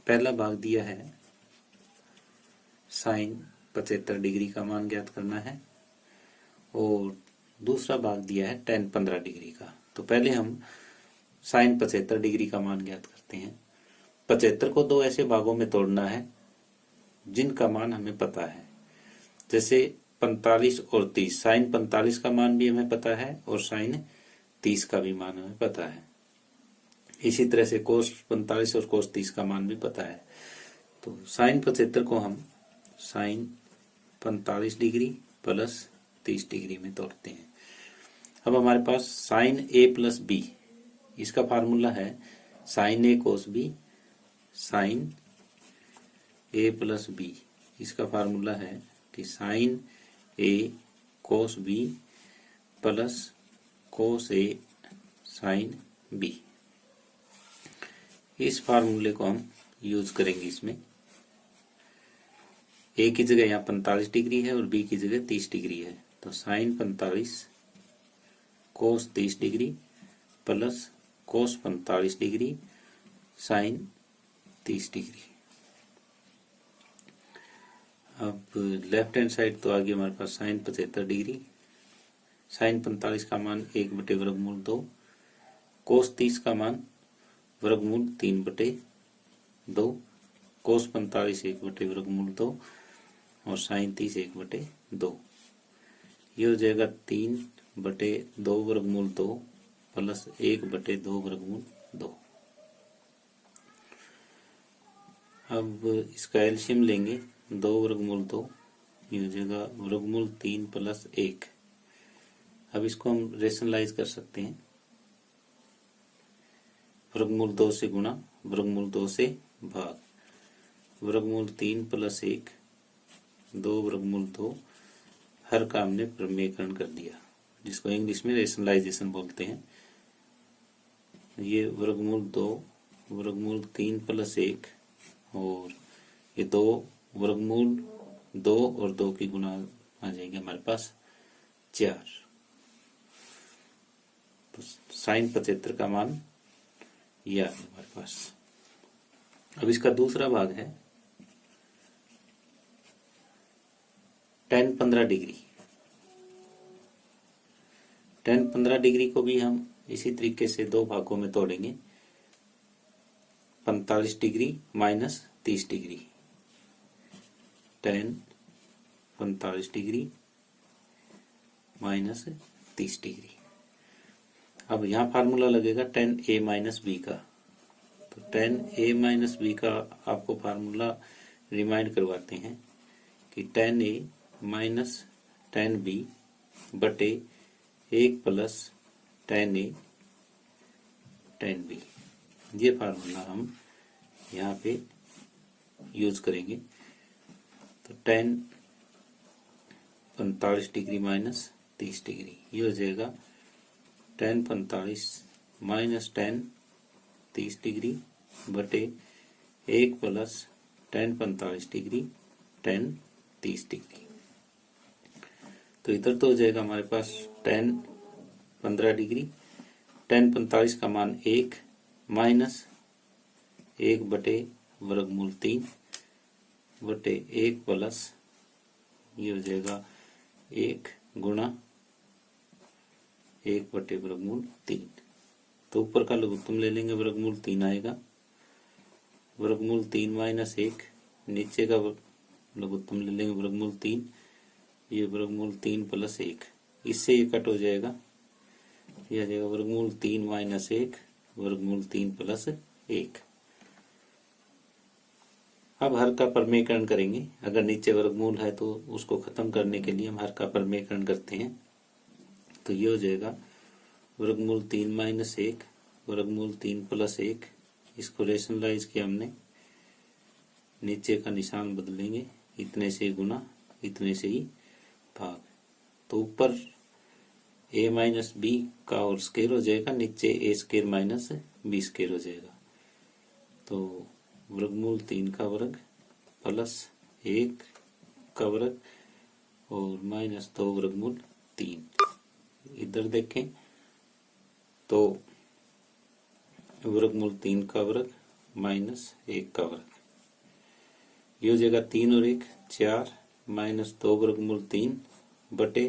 पहला भाग दिया है साइन 75 डिग्री का मान ज्ञात करना है और दूसरा भाग दिया है tan 15 डिग्री का। तो पहले हम साइन 75 डिग्री का मान ज्ञात करते हैं। 75 को दो ऐसे भागों में तोड़ना है जिनका मान हमें पता है, जैसे 45 और 30। साइन 45 का मान भी हमें पता है और साइन 30 का भी मान हमें पता है। इसी तरह से कोस 45 और कोस 30 का मान भी पता है। तो साइन 75 को हम साइन 45 डिग्री प्लस 30 डिग्री में तोड़ते हैं। अब हमारे पास साइन ए प्लस बी, इसका फार्मूला है साइन ए कोस बी। साइन ए प्लस बी, इसका फार्मूला है कि साइन ए कोस बी प्लस कोस ए साइन बी। इस फार्मूले को हम यूज करेंगे इसमें। ए की जगह यहाँ 45 डिग्री है और बी की जगह 30 डिग्री है, तो साइन 45 कोस 30 degree plus cos 45 degree sine 30 degree. अब लेफ्ट हैंड साइड तो आ गई हमारे पास साइन 75 डिग्री। साइन 45 का मान 1/वर्गमूल 2, कोस 30 का मान वर्गमूल 3/2, कोस 45 1/वर्गमूल 2 और साइन 30 1/2। ये हो जाएगा 3/2 वर्गमूल 2 प्लस 1/2 वर्गमूल 2। अब इसका एलसीएम लेंगे, 2 वर्गमूल 2, ये हो जाएगा वर्गमूल 3 प्लस 1। अब इसको हम रेशनलाइज कर सकते हैं। वर्गमूल 2 से गुणा, वर्गमूल 2 से भाग, वर्गमूल 3 प्लस 1, 2 वर्गमूल 2। हर का हमने प्रमेयकरण कर दिया, जिसको इंग्लिश में रेशनलाइजेशन बोलते हैं। ये वर्गमूल 2 वर्गमूल 3 प्लस 1 और ये 2 वर्गमूल 2 और 2 की गुणा आ जाएगी हमारे पास 4। तो साइन 75 का मान यह है हमारे पास। अब इसका दूसरा भाग है tan 15 डिग्री। tan 15 डिग्री को भी हम इसी तरीके से दो भागों में तोड़ेंगे, 45 degree minus 30 degree. tan 45 degree minus 30 degree. अब यहाँ फार्मूला लगेगा tan a माइनस बी का। तो tan a माइनस बी का आपको फार्मूला रिमाइंड करवाते हैं कि tan a minus tan b बटे 1 plus tan a tan b। ये फार्मूला हम यहाँ पे यूज करेंगे। तो tan 45 डिग्री माइनस 30 डिग्री, ये हो जाएगा tan 45 माइनस tan 30 डिग्री बटे 1 plus tan 45 degree tan 30 degree. तो इधर तो हो जाएगा हमारे पास tan 15 डिग्री, tan 45 का मान 1 माइनस 1/वर्गमूल 3 बटे 1 प्लस, ये हो जाएगा 1 गुणा 1/वर्गमूल 3। तो ऊपर का लघुत्तम ले लेंगे, वर्गमूल 3 आएगा, वर्गमूल 3 माइनस 1, नीचे का लघुत्तम ले लेंगे वर्गमूल 3, ये वर्गमूल 3 प्लस 1, इससे ये कट हो जाएगा, ये आ जाएगा वर्गमूल 3 माइनस 1 वर्गमूल 3 प्लस 1। अब हर का प्रमेयकरण करेंगे। अगर नीचे वर्गमूल है तो उसको खत्म करने के लिए हम हर का प्रमेयकरण करते हैं। तो ये हो जाएगा वर्गमूल 3 माइनस 1 वर्गमूल 3 प्लस 1। इसको रेशनलाइज किया हमने, नीचे का निशान बदलेंगे, इतने से गुना इतने से ही भाग। तो ऊपर a माइनस बी का और स्केयर हो जाएगा, नीचे a square minus B square हो जाएगा। तो वर्गमूल 3 का वर्ग प्लस 1 का वर्ग और माइनस 2 वर्गमूल 3। इधर देखें तो वर्गमूल 3 का वर्ग माइनस 1 का वर्ग। ये हो जाएगा 3 और 1 4 माइनस 2 वर्गमूल 3 बटे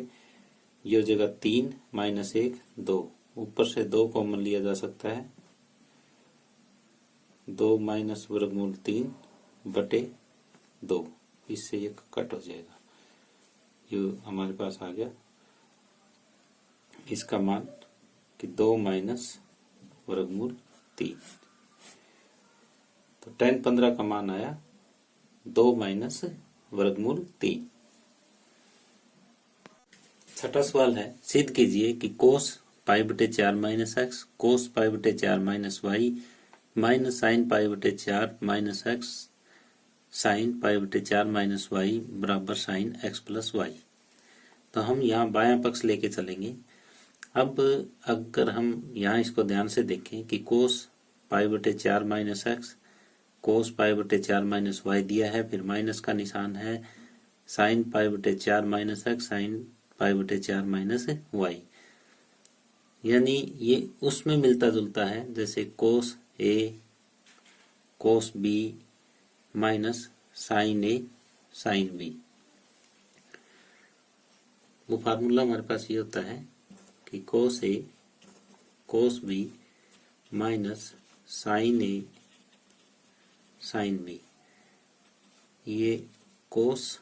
ये हो जाएगा 3 माइनस 1 2। ऊपर से 2 कॉमन लिया जा सकता है, 2 माइनस वर्गमूल 3 बटे 2, इससे ये कट हो जाएगा। ये हमारे पास आ गया इसका मान कि 2 माइनस वर्गमूल 3। तो tan 15 का मान आया 2 माइनस वर्गमूल 3। छठा सवाल है, सिद्ध कीजिए कि कोस पाई बटे 4 माइनस एक्स कोस पाई बटे 4 minus Y minus sine pi बटे 4 माइनस एक्स साइन पाई बटे 4 माइनस वाई बराबर साइन एक्स प्लस वाई। तो हम यहाँ बायां पक्ष लेके चलेंगे। अब अगर हम यहाँ इसको ध्यान से देखें कि कोस पाई बटे 4 माइनस एक्स कोस पाई बटे 4 माइनस वाई दिया है, फिर माइनस का निशान है, साइन पाई बटे 4 माइनस एक्स साइन पाई बटे 4 माइनस वाई, यानी ये उसमें मिलता जुलता है जैसे कोस ए कोस बी माइनस साइन ए साइन बी। वो फार्मूला हमारे पास ये होता है कि कोस ए कोस बी माइनस साइन ए साइन बी। ये कोस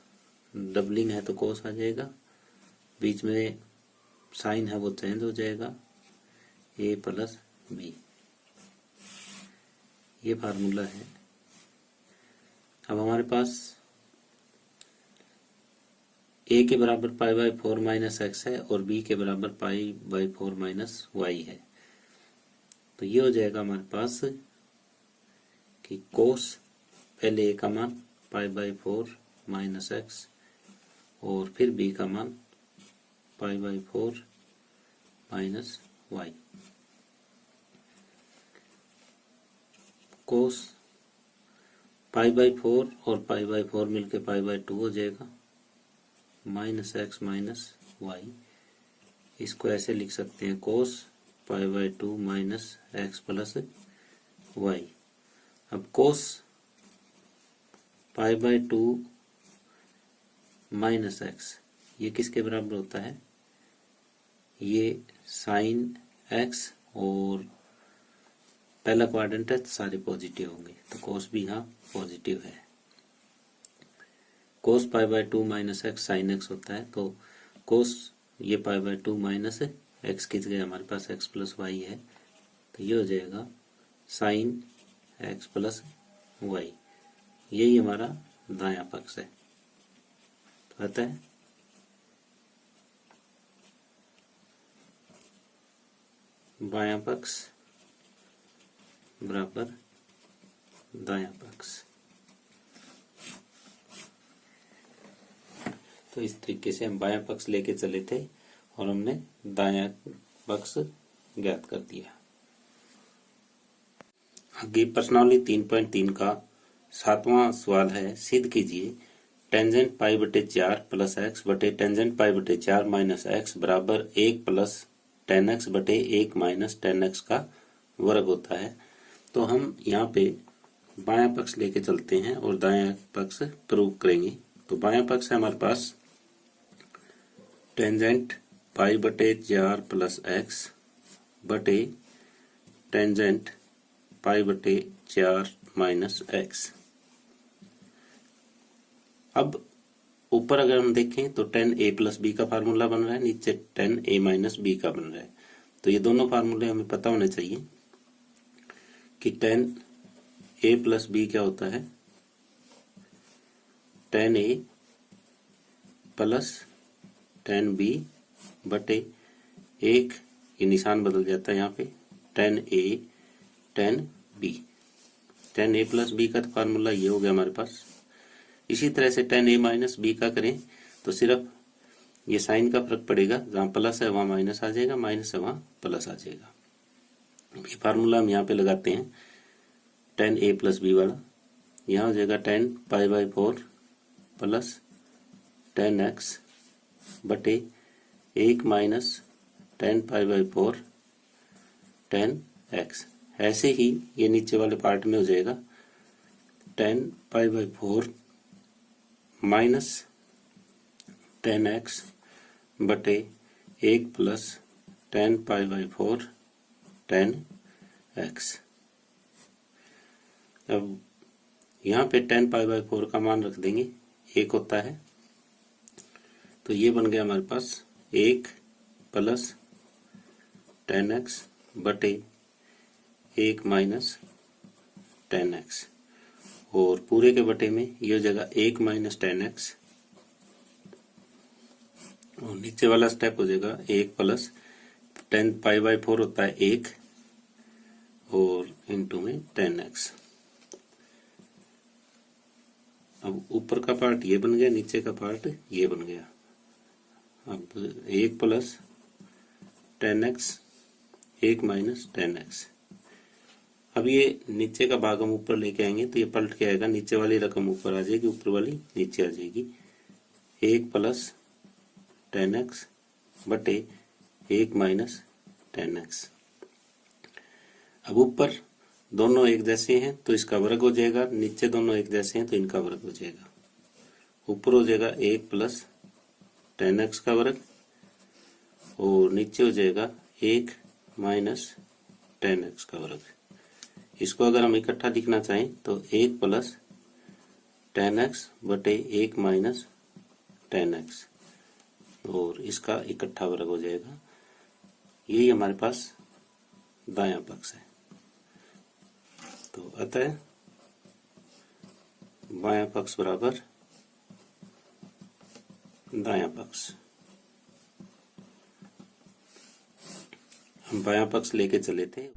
डबलिंग है तो कोस आ जाएगा, बीच में साइन है वो चेंज हो जाएगा, ए प्लस बी, ये फार्मूला है। अब हमारे पास ए के बराबर पाई बाई 4 माइनस एक्स है और बी के बराबर पाई बाई 4 माइनस वाई है। तो ये हो जाएगा हमारे पास कि कोस पहले ए का मान पाई बाई 4 माइनस एक्स और फिर बी का मान pi by 4 minus Y. Cos pi by 4 और पाई बाई 4 मिलके पाई बाई 2 हो जाएगा माइनस एक्स माइनस वाई। इसको ऐसे लिख सकते हैं cos pi by 2 minus x plus y. अब cos pi by 2 minus x ये किसके बराबर होता है, ये साइन एक्स और पहला क्वाड्रेंट है तो सारे पॉजिटिव होंगे, तो कोस भी यहाँ पॉजिटिव है। Cos pi by 2 minus x sine x होता है, तो कोस ये पाई बाई 2 माइनस एक्स की जगह हमारे पास एक्स प्लस वाई है, तो ये हो जाएगा साइन एक्स प्लस वाई। यही हमारा दायां पक्ष है। तो आता है बायां पक्ष बराबर दायां पक्ष। तो इस तरीके से हम बायां पक्ष लेके चले थे और हमने दायां पक्ष ज्ञात कर दिया। आगे प्रश्नावली 3.3 का 7वां सवाल है, सिद्ध कीजिए टेंजेंट पाई बटे 4 प्लस एक्स बटे टेंजेंट पाई बटे 4 माइनस एक्स बराबर 1 प्लस 10x बटे 1 माइनस 10x का वर्ग होता है। तो हम यहाँ पे बायां पक्ष लेके चलते हैं और दायां पक्ष प्रूव करेंगे। तो बायां पक्ष है हमारे पास टेंजेंट पाई बटे 4 प्लस एक्स बटे टेंजेंट पाई बटे 4 माइनस एक्स। अब ऊपर अगर हम देखें तो 10a प्लस बी का फार्मूला बन रहा है, नीचे 10a माइनस बी का बन रहा है। तो ये दोनों फार्मूले हमें पता होने चाहिए कि 10a प्लस बी क्या होता है, 10a प्लस 10b बटे 1, ये निशान बदल जाता है यहाँ पे 10a 10b। 10a plus B का फार्मूला ये हो गया हमारे पास। इसी तरह से 10a माइनस बी का करें तो सिर्फ ये साइन का फर्क पड़ेगा, जहाँ प्लस है वहाँ माइनस आ जाएगा, माइनस है वहाँ प्लस आ जाएगा। ये फार्मूला हम यहाँ पे लगाते हैं 10a प्लस बी वाला। यहाँ हो जाएगा 10 पाई बाई 4 प्लस 10x बटे 1 माइनस 10 पाई बाई 4 10x। ऐसे ही ये नीचे वाले पार्ट में हो जाएगा 10 पाई बाई 4 माइनस 10x बटे 1 प्लस 10π/4 10x। अब यहाँ पे 10π/4 का मान रख देंगे, 1 होता है, तो ये बन गया हमारे पास 1 प्लस 10x बटे 1 माइनस 10x, और पूरे के बटे में ये हो जाएगा 1 माइनस 10x, और नीचे वाला स्टेप हो जाएगा 1 प्लस 10π/4 होता है 1, और इनटू में 10x। अब ऊपर का पार्ट ये बन गया, नीचे का पार्ट ये बन गया। अब 1 प्लस 10x 1 माइनस 10x। अब ये नीचे का भाग हम ऊपर लेके आएंगे तो ये पलट के आएगा, नीचे वाली रकम ऊपर आ जाएगी, ऊपर वाली नीचे आ जाएगी। 1 प्लस 10x बटे 1 माइनस 10x। अब ऊपर दोनों एक जैसे हैं तो इसका वर्ग हो जाएगा, नीचे दोनों एक जैसे हैं तो इनका वर्ग हो जाएगा। ऊपर हो जाएगा 1 प्लस 10x का वर्ग, और नीचे हो जाएगा 1 माइनस 10x का वर्ग। इसको अगर हम इकट्ठा लिखना चाहें तो 1 प्लस 10x बटे 1 माइनस 10x, और इसका इकट्ठा वर्ग हो जाएगा। यही हमारे पास दायां पक्ष है। तो अतः बायां पक्ष बराबर दायां पक्ष। हम बायां पक्ष लेके चले थे।